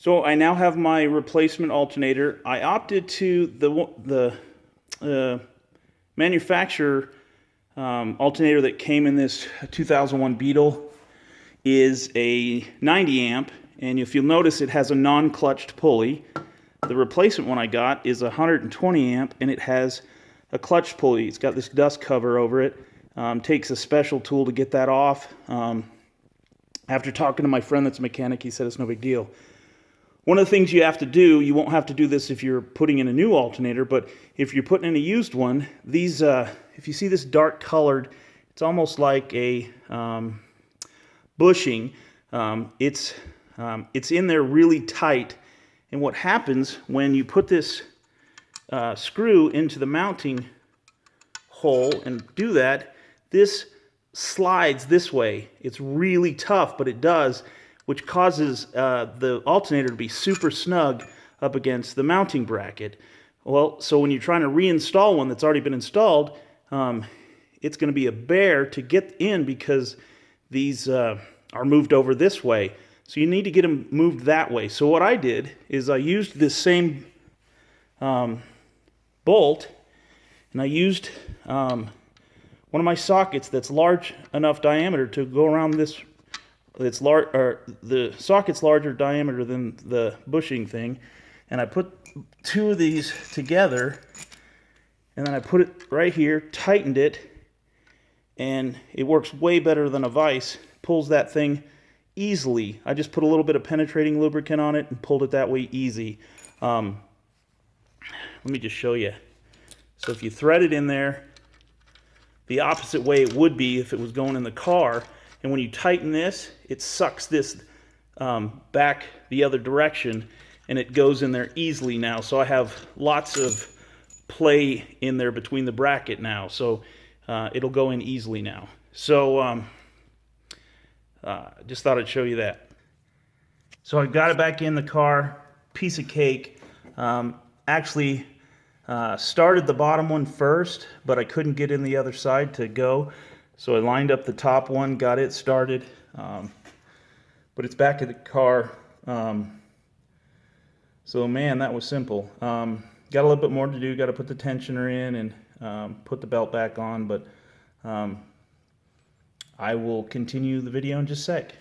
So I now have my replacement alternator. I opted to the manufacturer alternator that came in this 2001 Beetle is a 90 amp, and if you'll notice it has a non-clutched pulley. The replacement one I got is a 120 amp, and it has a clutch pulley. It's got this dust cover over it. Takes a special tool to get that off. After talking to my friend that's a mechanic, he said it's no big deal. One of the things you have to do, you won't have to do this if you're putting in a new alternator, but if you're putting in a used one, these, if you see this dark colored, it's almost like a bushing. It's in there really tight, and what happens when you put this screw into the mounting hole and do that, this slides this way. It's really tough, but it does, which causes the alternator to be super snug up against the mounting bracket. Well, so when you're trying to reinstall one that's already been installed, it's going to be a bear to get in because these are moved over this way. So you need to get them moved that way. So what I did is I used this same bolt, and I used one of my sockets that's large enough diameter to go around this. It's large, or the socket's larger diameter than the bushing thing, and I put two of these together, and then I put it right here, tightened it, and it works way better than a vise. Pulls that thing easily. I just put a little bit of penetrating lubricant on it and pulled it that way easy. Let me just show you. So if you thread it in there the opposite way it would be if it was going in the car, and when you tighten this, it sucks this back the other direction, and it goes in there easily now. So I have lots of play in there between the bracket now, so it'll go in easily now. So just thought I'd show you that. So I got it back in the car, piece of cake. Actually started the bottom one first, but I couldn't get in the other side to go. So I lined up the top one, got it started, but it's back in the car. So man, that was simple. Got a little bit more to do, got to put the tensioner in and put the belt back on, but I will continue the video in just a sec.